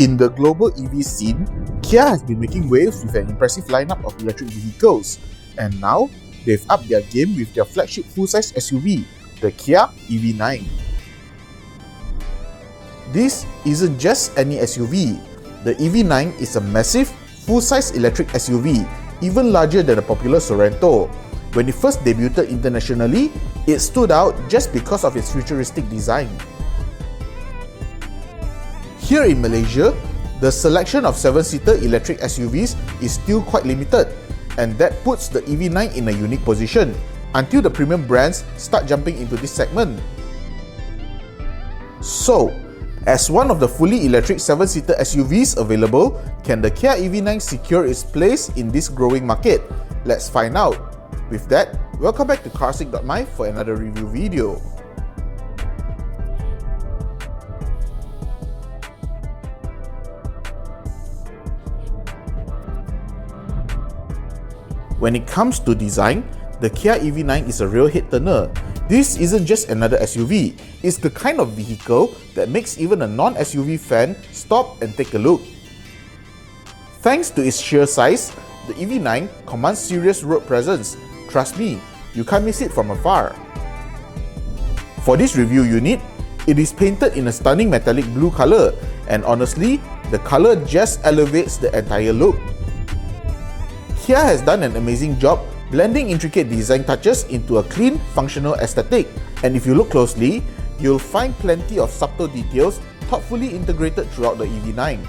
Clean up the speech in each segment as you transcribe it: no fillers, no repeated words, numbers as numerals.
In the global EV scene, Kia has been making waves with an impressive lineup of electric vehicles, and now they've upped their game with their flagship full-size SUV, the Kia EV9. This isn't just any SUV. The EV9 is a massive, full-size electric SUV, even larger than the popular Sorento. When it first debuted internationally, it stood out just because of its futuristic design. Here in Malaysia, the selection of 7-seater electric SUVs is still quite limited, and that puts the EV9 in a unique position until the premium brands start jumping into this segment. So, as one of the fully electric 7-seater SUVs available, can the Kia EV9 secure its place in this growing market? Let's find out. With that, welcome back to Carsick.my for another review video. When it comes to design, the Kia EV9 is a real head-turner. This isn't just another SUV, it's the kind of vehicle that makes even a non-SUV fan stop and take a look. Thanks to its sheer size, the EV9 commands serious road presence. Trust me, you can't miss it from afar. For this review unit, it is painted in a stunning metallic blue color, and honestly, the color just elevates the entire look. Kia has done an amazing job blending intricate design touches into a clean, functional aesthetic, and if you look closely, you'll find plenty of subtle details thoughtfully integrated throughout the EV9.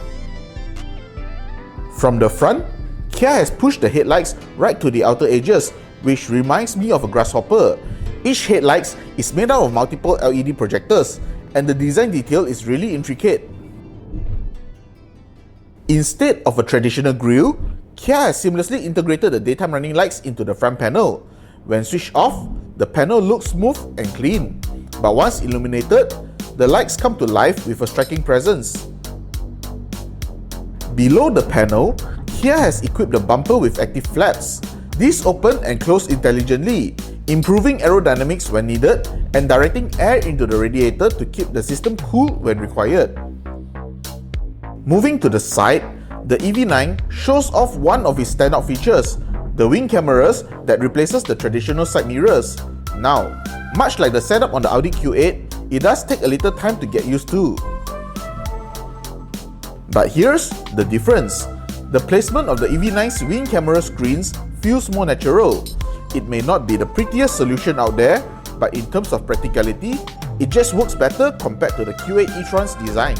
From the front, Kia has pushed the headlights right to the outer edges, which reminds me of a grasshopper. Each headlight is made out of multiple LED projectors, and the design detail is really intricate. Instead of a traditional grille, Kia has seamlessly integrated the daytime running lights into the front panel. When switched off, the panel looks smooth and clean. But once illuminated, the lights come to life with a striking presence. Below the panel, Kia has equipped the bumper with active flaps. These open and close intelligently, improving aerodynamics when needed and directing air into the radiator to keep the system cool when required. Moving to the side, the EV9 shows off one of its standout features, the wing cameras that replaces the traditional side mirrors. Now, much like the setup on the Audi Q8, it does take a little time to get used to. But here's the difference. The placement of the EV9's wing camera screens feels more natural. It may not be the prettiest solution out there, but in terms of practicality, it just works better compared to the Q8 e-tron's design.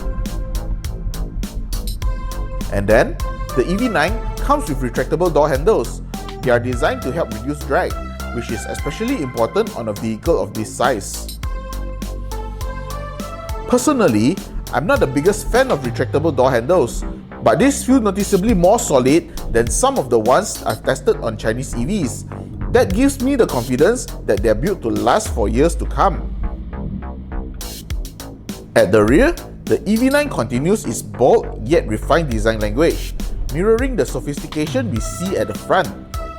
And then, the EV9 comes with retractable door handles. They are designed to help reduce drag, which is especially important on a vehicle of this size. Personally, I'm not the biggest fan of retractable door handles, but these feel noticeably more solid than some of the ones I've tested on Chinese EVs. That gives me the confidence that they're built to last for years to come. At the rear, the EV9 continues its bold yet refined design language, mirroring the sophistication we see at the front.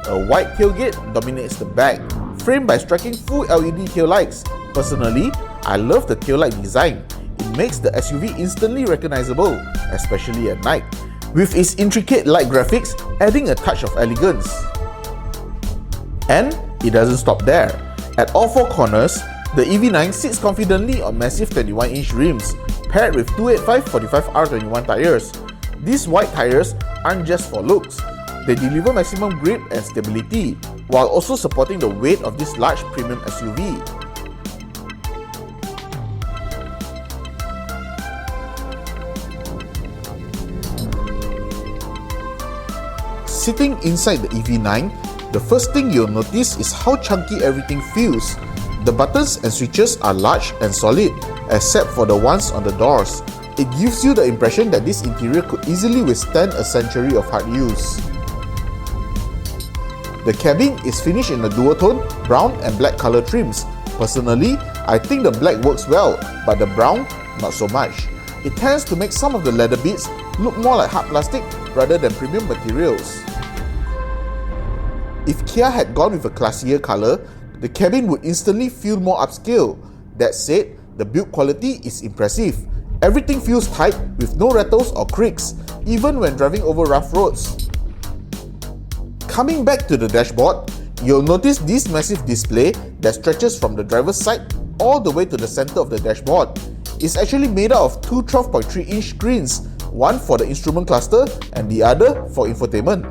A wide tailgate dominates the back, framed by striking full LED taillights. Personally, I love the taillight design. It makes the SUV instantly recognizable, especially at night, with its intricate light graphics adding a touch of elegance. And it doesn't stop there. At all four corners, the EV9 sits confidently on massive 21-inch rims, paired with 285/45R21 tires. These wide tires aren't just for looks. They deliver maximum grip and stability, while also supporting the weight of this large premium SUV. Sitting inside the EV9, the first thing you'll notice is how chunky everything feels. The buttons and switches are large and solid, except for the ones on the doors. It gives you the impression that this interior could easily withstand a century of hard use. The cabin is finished in the dual-tone brown and black color trims. Personally, I think the black works well, but the brown, not so much. It tends to make some of the leather bits look more like hard plastic rather than premium materials. If Kia had gone with a classier color, the cabin would instantly feel more upscale. That said, the build quality is impressive. Everything feels tight with no rattles or creaks, even when driving over rough roads. Coming back to the dashboard, you'll notice this massive display that stretches from the driver's side all the way to the center of the dashboard. It's actually made out of two 12.3-inch screens, one for the instrument cluster and the other for infotainment.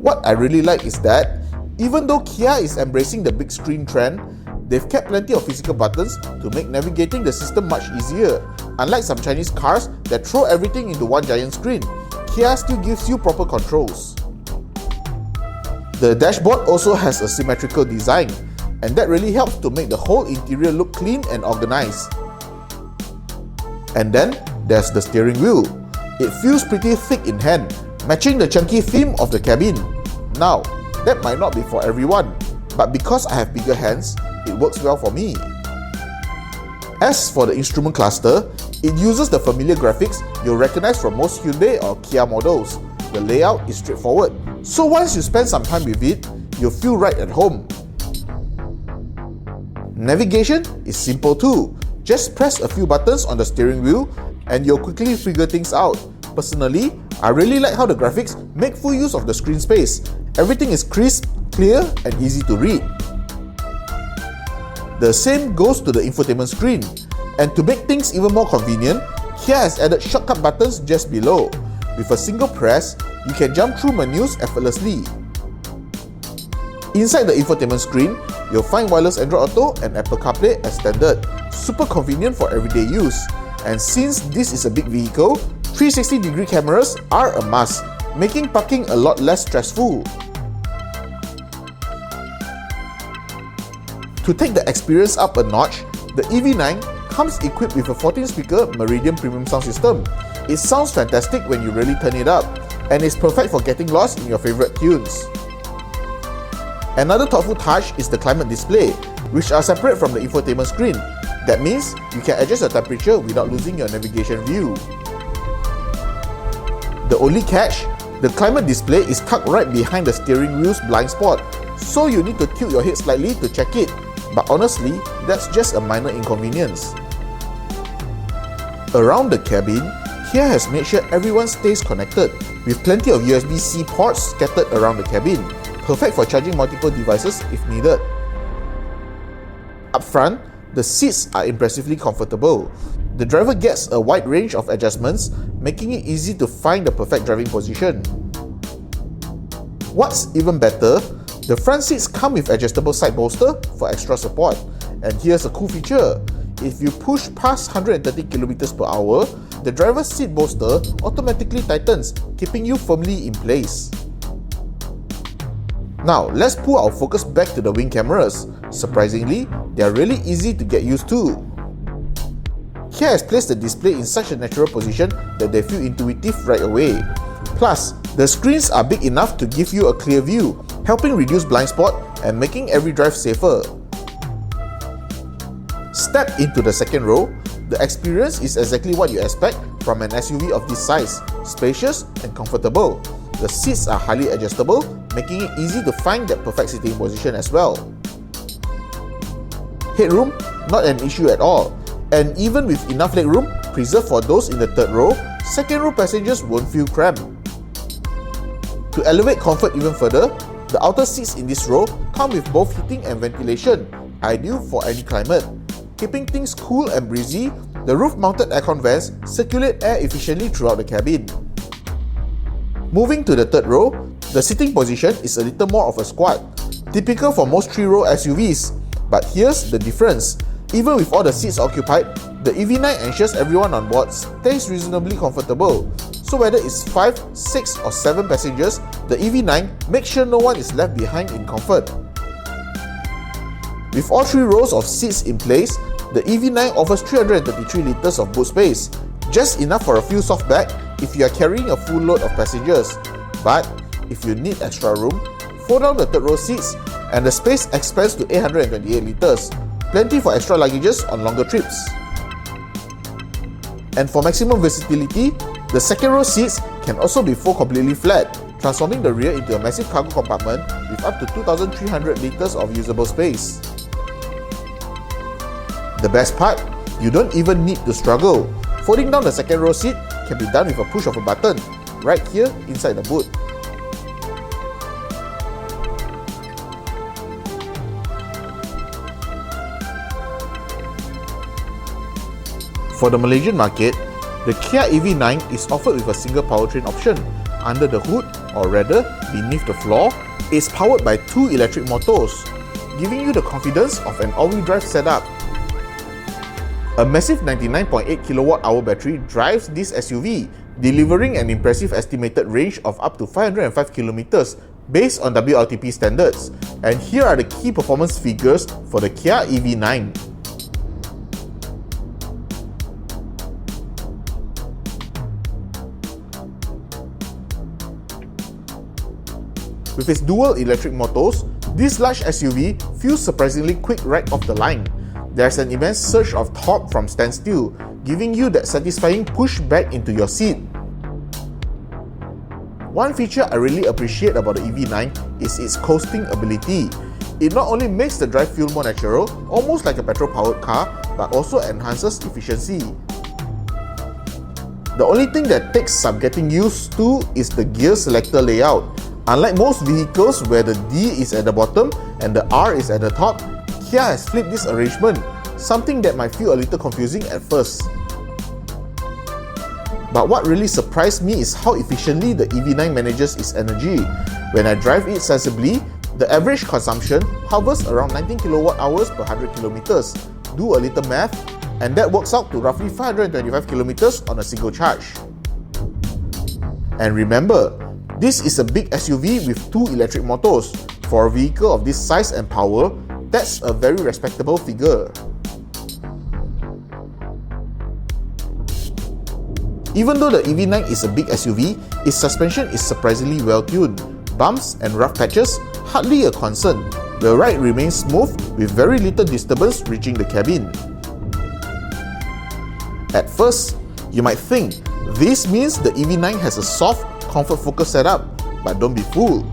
What I really like is that, even though Kia is embracing the big screen trend, they've kept plenty of physical buttons to make navigating the system much easier. Unlike some Chinese cars that throw everything into one giant screen, Kia still gives you proper controls. The dashboard also has a symmetrical design, and that really helps to make the whole interior look clean and organized. And then there's the steering wheel. It feels pretty thick in hand, matching the chunky theme of the cabin. Now, that might not be for everyone, but because I have bigger hands, it works well for me. As for the instrument cluster, it uses the familiar graphics you'll recognize from most Hyundai or Kia models. The layout is straightforward, so once you spend some time with it, you'll feel right at home. Navigation is simple too. Just press a few buttons on the steering wheel and you'll quickly figure things out. Personally, I really like how the graphics make full use of the screen space. Everything is crisp, clear, and easy to read. The same goes to the infotainment screen. And to make things even more convenient, Kia has added shortcut buttons just below. With a single press, you can jump through menus effortlessly. Inside the infotainment screen, you'll find wireless Android Auto and Apple CarPlay as standard. Super convenient for everyday use. And since this is a big vehicle, 360-degree cameras are a must, making parking a lot less stressful. To take the experience up a notch, the EV9 comes equipped with a 14-speaker Meridian premium sound system. It sounds fantastic when you really turn it up, and is perfect for getting lost in your favorite tunes. Another thoughtful touch is the climate display, which are separate from the infotainment screen. That means you can adjust the temperature without losing your navigation view. The only catch, the climate display is tucked right behind the steering wheel's blind spot, so you need to tilt your head slightly to check it. But honestly, that's just a minor inconvenience. Around the cabin, Kia has made sure everyone stays connected, with plenty of USB-C ports scattered around the cabin, perfect for charging multiple devices if needed. Up front, the seats are impressively comfortable. The driver gets a wide range of adjustments, making it easy to find the perfect driving position. What's even better, the front seats come with adjustable side bolster for extra support. And here's a cool feature. If you push past 130 km per hour, the driver's seat bolster automatically tightens, keeping you firmly in place. Now, let's pull our focus back to the wing cameras. Surprisingly, they are really easy to get used to. Kia has placed the display in such a natural position that they feel intuitive right away. Plus, the screens are big enough to give you a clear view, helping reduce blind spot and making every drive safer. Step into the second row. The experience is exactly what you expect from an SUV of this size, spacious and comfortable. The seats are highly adjustable, making it easy to find that perfect sitting position as well. Headroom, not an issue at all. And even with enough legroom preserved for those in the third row, second row passengers won't feel cramped. To elevate comfort even further, the outer seats in this row come with both heating and ventilation, ideal for any climate. Keeping things cool and breezy, the roof-mounted aircon vents circulate air efficiently throughout the cabin. Moving to the third row, the sitting position is a little more of a squat, typical for most 3-row SUVs. But here's the difference. Even with all the seats occupied, the EV9 ensures everyone on board stays reasonably comfortable. So whether it's 5, 6 or 7 passengers, the EV9 makes sure no one is left behind in comfort. With all 3 rows of seats in place, the EV9 offers 333 litres of boot space, just enough for a few soft bag if you are carrying a full load of passengers. But if you need extra room, fold down the third row seats and the space expands to 828 litres, plenty for extra luggages on longer trips. And for maximum versatility, the second row seats can also be folded completely flat, transforming the rear into a massive cargo compartment with up to 2,300 litres of usable space. The best part? You don't even need to struggle. Folding down the second row seat can be done with a push of a button, right here inside the boot. For the Malaysian market, the Kia EV9 is offered with a single powertrain option. Under the hood, or rather beneath the floor, it's powered by two electric motors, giving you the confidence of an all-wheel drive setup. A massive 99.8 kWh battery drives this SUV, delivering an impressive estimated range of up to 505 km based on WLTP standards. And here are the key performance figures for the Kia EV9. With its dual electric motors, this large SUV feels surprisingly quick right off the line. There's an immense surge of torque from standstill, giving you that satisfying push back into your seat. One feature I really appreciate about the EV9 is its coasting ability. It not only makes the drive feel more natural, almost like a petrol-powered car, but also enhances efficiency. The only thing that takes some getting used to is the gear selector layout. Unlike most vehicles where the D is at the bottom and the R is at the top, Kia has flipped this arrangement, something that might feel a little confusing at first. But what really surprised me is how efficiently the EV9 manages its energy. When I drive it sensibly, the average consumption hovers around 19 kWh per 100 km. Do a little math, and that works out to roughly 525 km on a single charge. And remember, this is a big SUV with two electric motors. For a vehicle of this size and power, that's a very respectable figure. Even though the EV9 is a big SUV, its suspension is surprisingly well tuned. Bumps and rough patches hardly a concern. The ride remains smooth with very little disturbance reaching the cabin. At first, you might think this means the EV9 has a soft, comfort-focused setup, but don't be fooled.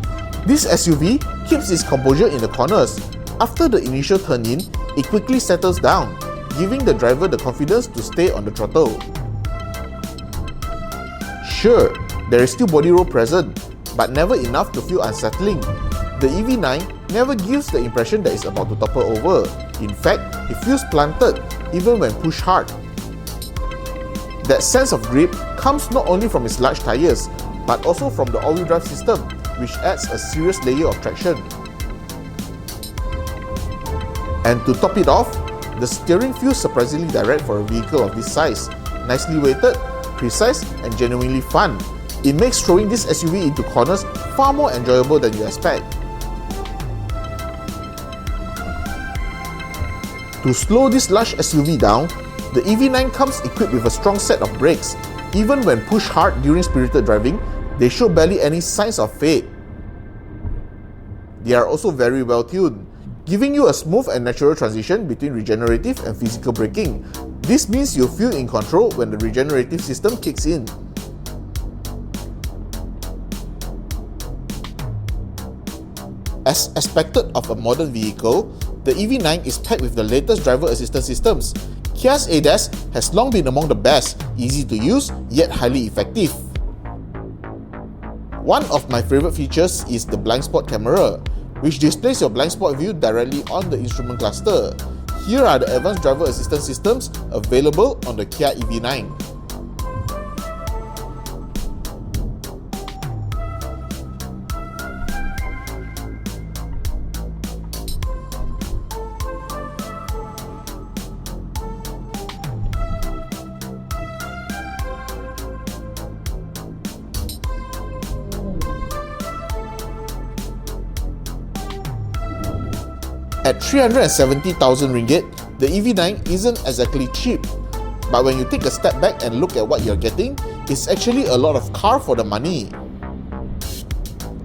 This SUV keeps its composure in the corners. After the initial turn-in, it quickly settles down, giving the driver the confidence to stay on the throttle. Sure, there is still body roll present, but never enough to feel unsettling. The EV9 never gives the impression that it's about to topple over. In fact, it feels planted, even when pushed hard. That sense of grip comes not only from its large tyres, but also from the all-wheel drive system, which adds a serious layer of traction. And to top it off, the steering feels surprisingly direct for a vehicle of this size. Nicely weighted, precise, and genuinely fun. It makes throwing this SUV into corners far more enjoyable than you expect. To slow this large SUV down, the EV9 comes equipped with a strong set of brakes. Even when pushed hard during spirited driving, they show barely any signs of fade. They are also very well tuned, giving you a smooth and natural transition between regenerative and physical braking. This means you'll feel in control when the regenerative system kicks in. As expected of a modern vehicle, the EV9 is packed with the latest driver assistance systems. Kia's ADAS has long been among the best, easy to use, yet highly effective. One of my favorite features is the blind spot camera, which displays your blind spot view directly on the instrument cluster. Here are the advanced driver assistance systems available on the Kia EV9. At 370,000 ringgit, the EV9 isn't exactly cheap. But when you take a step back and look at what you're getting, it's actually a lot of car for the money.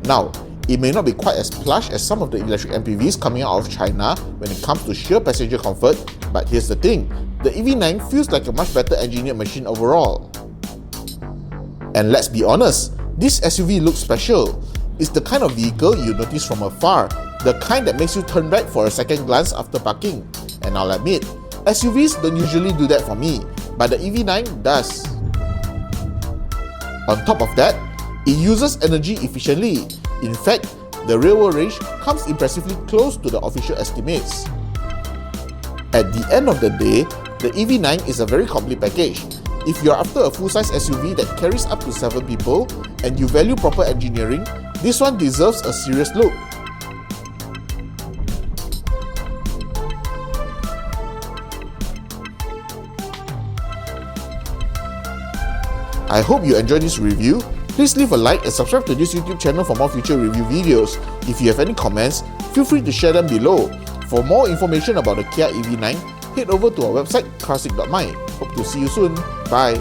Now, it may not be quite as plush as some of the electric MPVs coming out of China when it comes to sheer passenger comfort, but here's the thing, the EV9 feels like a much better engineered machine overall. And let's be honest, this SUV looks special. It's the kind of vehicle you notice from afar, the kind that makes you turn back for a second glance after parking. And I'll admit, SUVs don't usually do that for me, but the EV9 does. On top of that, it uses energy efficiently. In fact, the real-world range comes impressively close to the official estimates. At the end of the day, the EV9 is a very complete package. If you're after a full-size SUV that carries up to 7 people and you value proper engineering, this one deserves a serious look. I hope you enjoyed this review. Please leave a like and subscribe to this YouTube channel for more future review videos. If you have any comments, feel free to share them below. For more information about the Kia EV9, head over to our website carsick.my. Hope to see you soon. Bye.